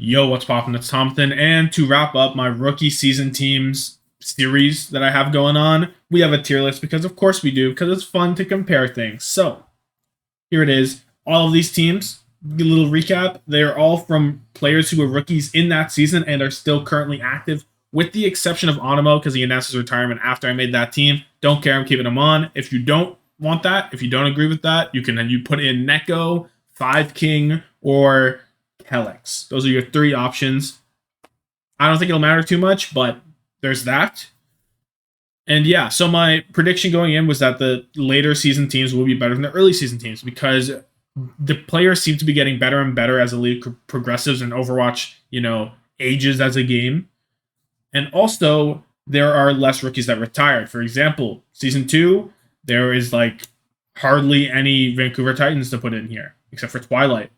Yo, what's poppin'? It's Tommathan, and to wrap up my rookie season teams series that I have going on, we have a tier list because, of course, we do, because it's fun to compare things. So, here it is. All of these teams, a little recap, they are all from players who were rookies in that season and are still currently active, with the exception of Onimo, because he announced his retirement after I made that team. Don't care, I'm keeping him on. If you don't want that, if you don't agree with that, you put in Neko, Five King, or Helix. Those are your three options. I don't think it'll matter too much, but there's that. And yeah, so my prediction going in was that the later season teams will be better than the early season teams because the players seem to be getting better and better as the league progresses and Overwatch, ages as a game. And also, there are less rookies that retired. For example, season 2, there is like hardly any Vancouver Titans to put in here, except for Twilight.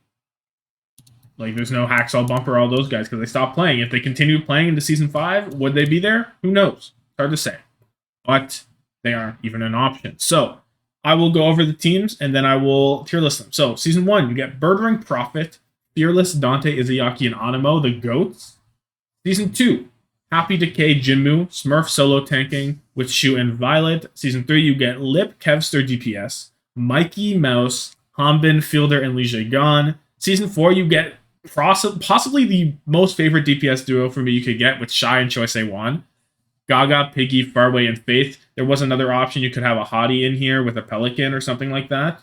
Like, there's no Hacksaw Bumper, all those guys, because they stopped playing. If they continue playing into Season 5, would they be there? Who knows? Hard to say. But they aren't even an option. So, I will go over the teams, and then I will tier list them. So, Season 1, you get Birdring Prophet, Fearless, Dante, Izayaki, and Onimo, the GOATs. Season 2, Happy Decay, Jinmu, Smurf solo tanking with Shu and Violet. Season 3, you get Lip, Kevster, DPS, Mikey, Mouse, Hanbin, Fielder, and Lige Gon. Season 4, you get possibly the most favorite DPS duo for me you could get with Shy and Choice A1. Gaga, Piggy, Farway, and Faith. There was another option. You could have a Hottie in here with a Pelican or something like that.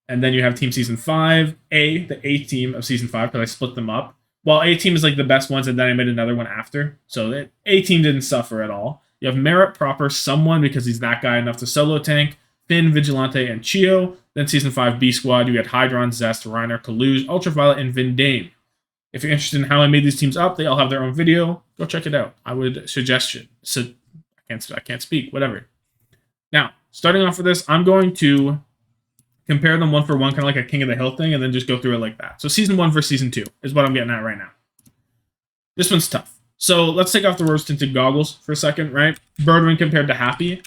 And then you have Team Season 5, the A team of Season 5, because I split them up. Well, A team is like the best ones, and then I made another one after. So the A team didn't suffer at all. You have Merit Proper, Someone, because he's that guy enough to solo tank. Finn, Vigilante, and Chio. Then Season 5 B Squad, you get Hydron, Zest, Reiner, Kaluge, Ultraviolet, and Vindane. If you're interested in how I made these teams up, they all have their own video. Go check it out. I would suggest it. So I can't speak. Whatever. Now, starting off with this, I'm going to compare them one for one, kind of like a King of the Hill thing, and then just go through it like that. So Season 1 versus Season 2 is what I'm getting at right now. This one's tough. So let's take off the rose-tinted goggles for a second, right? Birdring compared to Happy.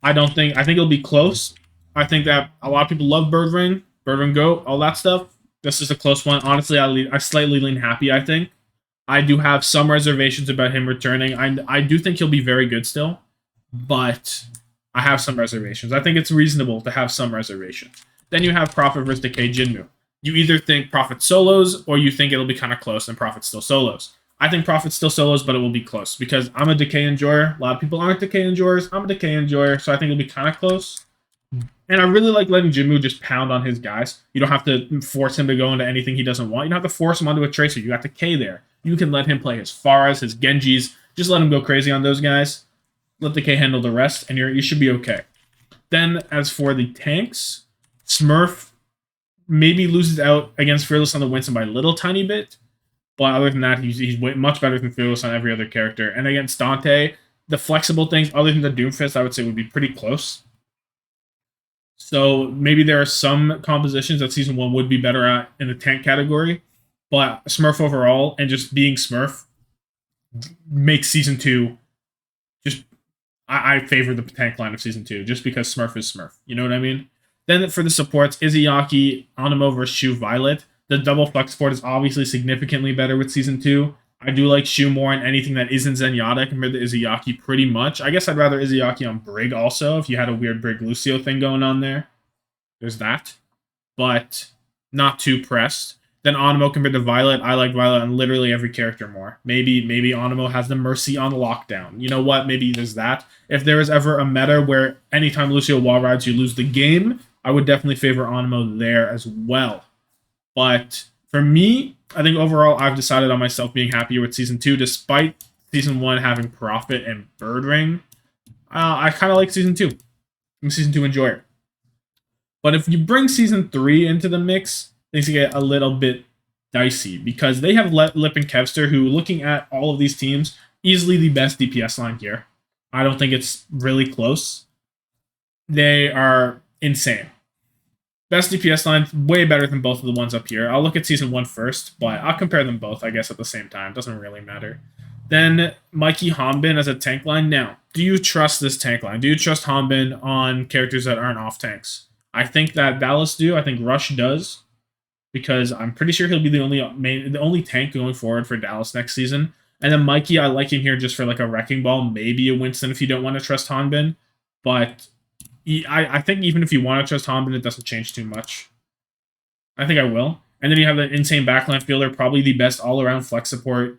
I think it'll be close. I think that a lot of people love Birdring Goat, all that stuff. This is a close one. Honestly, I slightly lean Happy, I think. I do have some reservations about him returning. I do think he'll be very good still, but I have some reservations. I think it's reasonable to have some reservations. Then you have Prophet versus Decay Jinmu. You either think Prophet solos, or you think it'll be kind of close and Prophet still solos. I think Prophet still solos, but it will be close because I'm a Decay enjoyer. A lot of people aren't Decay enjoyers. I'm a Decay enjoyer, so I think it'll be kind of close. And I really like letting Jinmu just pound on his guys. You don't have to force him to go into anything he doesn't want. You don't have to force him onto a Tracer. You got the K there. You can let him play his Pharahs, his Genjis. Just let him go crazy on those guys. Let the K handle the rest, and you should be okay. Then, as for the tanks, Smurf maybe loses out against Fearless on the Winston by a little tiny bit. But other than that, he's much better than Fearless on every other character. And against Dante, the flexible things, other than the Doomfist, I would say would be pretty close. So maybe there are some compositions that Season 1 would be better at in the tank category. But Smurf overall, and just being Smurf, makes Season 2 just... I favor the tank line of Season 2, just because Smurf is Smurf. You know what I mean? Then for the supports, Izayaki, Onimo versus Shu, Violet. The double flex support is obviously significantly better with Season 2. I do like Shu more in anything that isn't Zenyatta compared to Izayaki pretty much. I guess I'd rather Izayaki on Brig also, if you had a weird Brig Lucio thing going on there. There's that. But not too pressed. Then Onimo compared to Violet, I like Violet on literally every character more. Maybe Onimo has the Mercy on lockdown. You know what? Maybe there's that. If there is ever a meta where anytime Lucio wall rides you lose the game, I would definitely favor Onimo there as well. But for me, I think overall I've decided on myself being happier with Season 2, despite Season 1 having Prophet and Birdring. I kind of like Season 2. I'm a Season 2 enjoyer. But if you bring Season 3 into the mix, things get a little bit dicey because they have Lip and Kevster, who, looking at all of these teams, easily the best DPS line here. I don't think it's really close. They are insane. Best DPS line, way better than both of the ones up here. I'll look at Season 1 first, but I'll compare them both, I guess, at the same time. Doesn't really matter. Then Mikey Hanbin as a tank line. Now, do you trust this tank line? Do you trust Hanbin on characters that aren't off tanks? I think that Dallas do. I think Rush does. because I'm pretty sure he'll be the only tank going forward for Dallas next season. And then Mikey, I like him here just for like a wrecking ball, maybe a Winston if you don't want to trust Hanbin. But I think even if you want to trust Hanbin, it doesn't change too much. I think I will. And then you have the insane backline fielder, probably the best all around flex support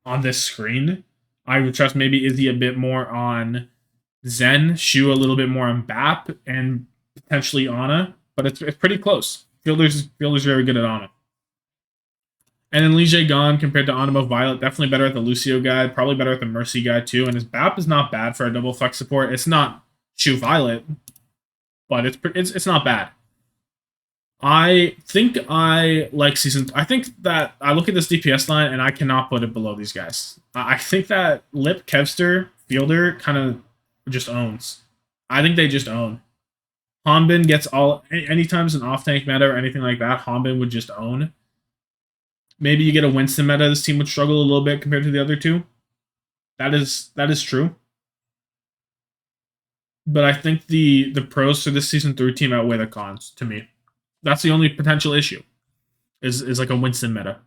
on this screen. I would trust maybe Izzy a bit more on Zen, Shu a little bit more on Bap, and potentially Ana, but it's pretty close. Fielder's very good at Ana. And then Lige Gon compared to Animo Violet, definitely better at the Lucio guide, probably better at the Mercy guide too. And his BAP is not bad for a double flex support. It's not Shu Violet, but it's not bad. I think I like season. I think that I look at this DPS line and I cannot put it below these guys. I think that Lip, Kevster, Fielder kind of just owns. I think they just own. Hanbin gets all anytime it's an off tank meta or anything like that. Hanbin would just own. Maybe you get a Winston meta. This team would struggle a little bit compared to the other two. That is true. But I think the pros for this season 3 team outweigh the cons to me. That's the only potential issue. Is like a Winston meta.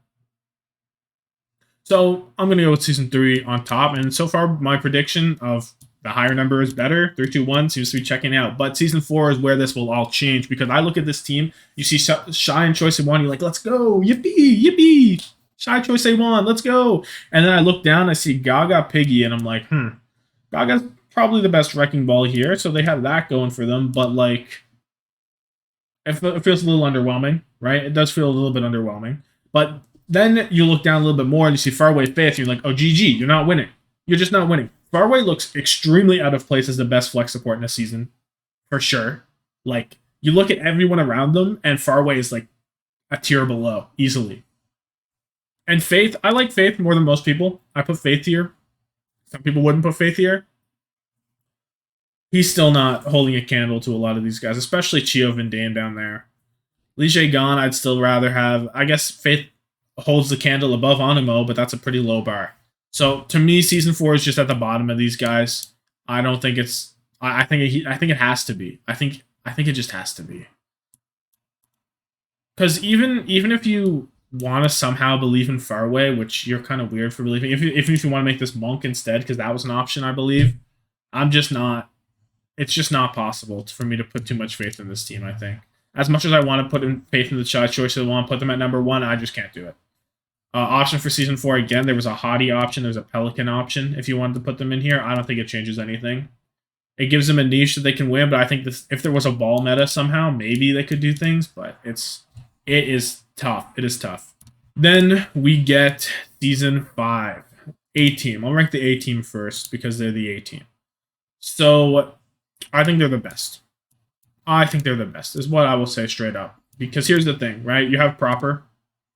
So I'm gonna go with season 3 on top, and so far my prediction of the higher number is better. 3-2-1 seems to be checking out, but season 4 is where this will all change because I look at this team. You see Shy and Choice A1, you're like, let's go, yippee, yippee, Shy Choice A1, let's go. And then I look down, I see Gaga Piggy, and I'm like, Gaga's probably the best wrecking ball here, so they have that going for them. But like, it feels a little underwhelming, right? It does feel a little bit underwhelming. But then you look down a little bit more and you see Faraway Faith, and you're like, oh, GG, you're not winning. You're just not winning. Faraway looks extremely out of place as the best flex support in a season, for sure. Like, you look at everyone around them, and Faraway is like a tier below, easily. And Faith, I like Faith more than most people. I put Faith here. Some people wouldn't put Faith here. He's still not holding a candle to a lot of these guys, especially Chio and Dame down there. Lige Gon, I'd still rather have. I guess Faith holds the candle above Animo, but that's a pretty low bar. So to me, season 4 is just at the bottom of these guys. I don't think it's. I think it has to be. I think it just has to be. Because even if you want to somehow believe in Faraway, which you're kind of weird for believing, if you want to make this Monk instead, because that was an option, I believe. I'm just not. It's just not possible for me to put too much faith in this team, I think. As much as I want to put in faith in the Shy Choice, I want to put them at number 1, I just can't do it. Option for Season 4, again, there was a Hottie option, there's a Pelican option if you wanted to put them in here. I don't think it changes anything. It gives them a niche that they can win, but I think if there was a ball meta somehow, maybe they could do things, but it is tough. It is tough. Then we get Season 5. A-Team. I'll rank the A-Team first because they're the A-Team. So I think they're the best. I think they're the best, is what I will say straight up. Because here's the thing, right? You have Proper.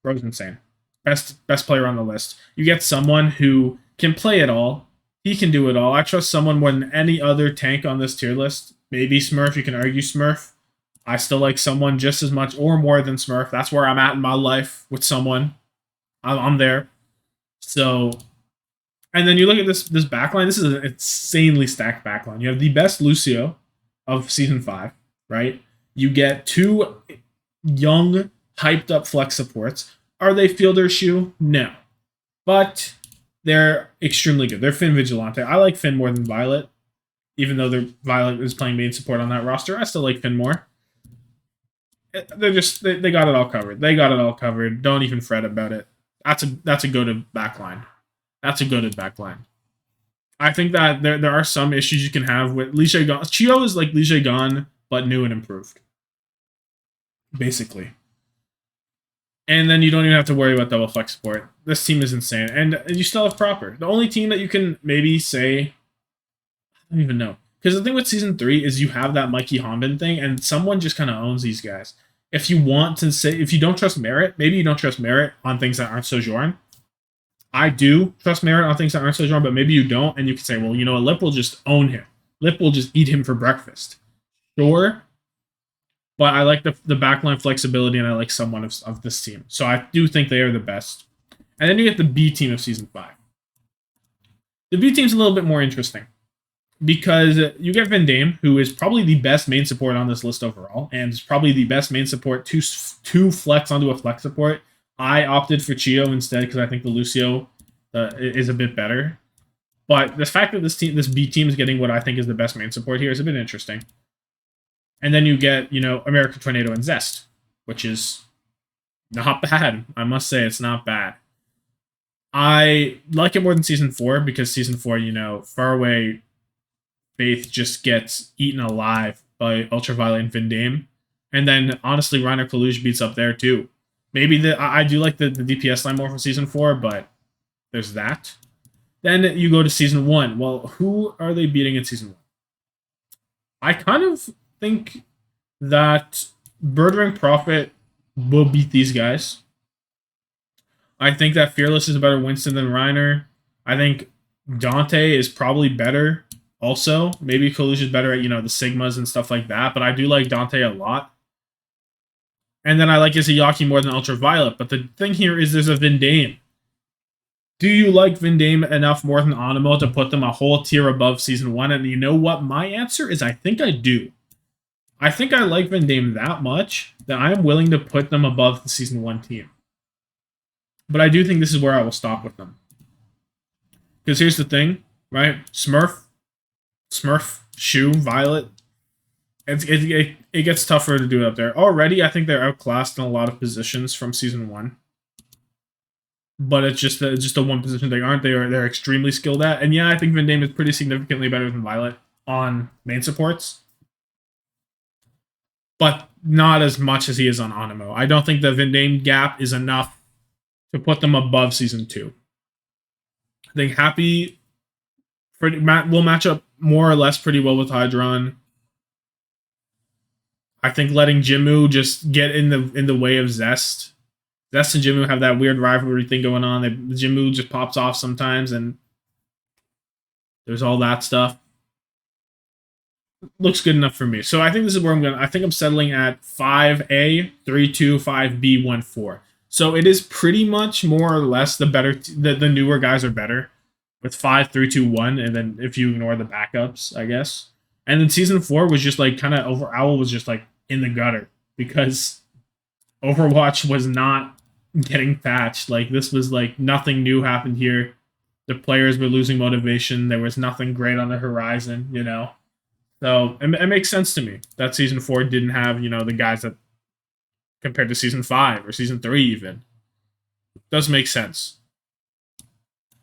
Bro's insane. Best player on the list. You get someone who can play it all. He can do it all. I trust someone more than any other tank on this tier list. Maybe Smurf. You can argue Smurf. I still like someone just as much or more than Smurf. That's where I'm at in my life with someone. I'm there. So, and then you look at this backline. This is an insanely stacked backline. You have the best Lucio of Season 5, right? You get 2 young, hyped up flex supports. Are they Fielder Shu? No. But they're extremely good. They're Finn Vigilante. I like Finn more than Violet. Even though Violet is playing main support on that roster, I still like Finn more. They're just they got it all covered. They got it all covered. Don't even fret about it. That's a goated backline. That's a goated backline. I think that there are some issues you can have with Lige Gon. Chio is like Lige Gon, but new and improved. Basically. And then you don't even have to worry about double flex support. This team is insane. And you still have Proper. The only team that you can maybe say, I don't even know. Because the thing with Season 3 is you have that Mikey Hanbin thing, and someone just kind of owns these guys. If you want to say, if you don't trust Merit, maybe you don't trust Merit on things that aren't Sojourn. I do trust Merit on things that aren't Sojourn, but maybe you don't, and you can say, well, you know what, Lip will just own him. Lip will just eat him for breakfast. Sure. But I like the backline flexibility, and I like someone of this team. So I do think they are the best. And then you get the B team of Season 5. The B team's a little bit more interesting. because you get Van Dame, who is probably the best main support on this list overall, and is probably the best main support to flex onto a flex support. I opted for Chio instead because I think the Lucio is a bit better. But the fact that this B team is getting what I think is the best main support here is a bit interesting. And then you get, American Tornado and Zest, which is not bad. I must say it's not bad. I like it more than Season 4 because Season 4, Faraway Faith just gets eaten alive by Ultraviolet and Van Dame. And then, honestly, Reiner Kalush beats up there, too. Maybe I do like the DPS line more for Season 4, but there's that. Then you go to Season 1. Well, who are they beating in Season 1? I kind of think that Birdring Prophet will beat these guys. I think that Fearless is a better Winston than Reiner. I think Dante is probably better also. Maybe Kalush is better at, the Sigmas and stuff like that, but I do like Dante a lot. And then I like Izayaki more than Ultraviolet, but the thing here is there's a Van Dame. Do you like Van Dame enough more than Animo to put them a whole tier above Season 1? And you know what? My answer is I think I do. I think I like Van Dame that much that I am willing to put them above the Season 1 team. But I do think this is where I will stop with them. Because here's the thing, right? Smurf, Shu, Violet. It gets tougher to do it up there. Already, I think they're outclassed in a lot of positions from Season 1. But it's just the one position they aren't. They're extremely skilled at. And yeah, I think Van Dame is pretty significantly better than Violet on main supports. But not as much as he is on Animo. I don't think the Van Dame gap is enough to put them above Season 2. I think Happy will match up more or less pretty well with Hydron. I think letting Jimmu just get in the way of Zest. Zest and Jimmu have that weird rivalry thing going on. Jimmu just pops off sometimes, and there's all that stuff. Looks good enough for me. So I think this is where I think I'm settling at 5A, 3-2, 5B, 1-4. So it is pretty much more or less the newer guys are better with 5, 3, 2, 1, and then if you ignore the backups, I guess. And then Season 4 was just like kind of Owl was just like in the gutter because Overwatch was not getting patched. Like this was like nothing new happened here. The players were losing motivation. There was nothing great on the horizon, So it makes sense to me that Season 4 didn't have, the guys that compared to Season 5 or Season 3 even. It does make sense.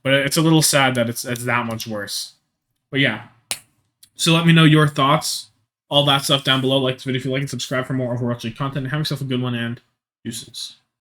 But it's a little sad that it's that much worse. But yeah. So let me know your thoughts. All that stuff down below. Like this video if you like and subscribe for more Overwatch content. And have yourself a good one and deuces.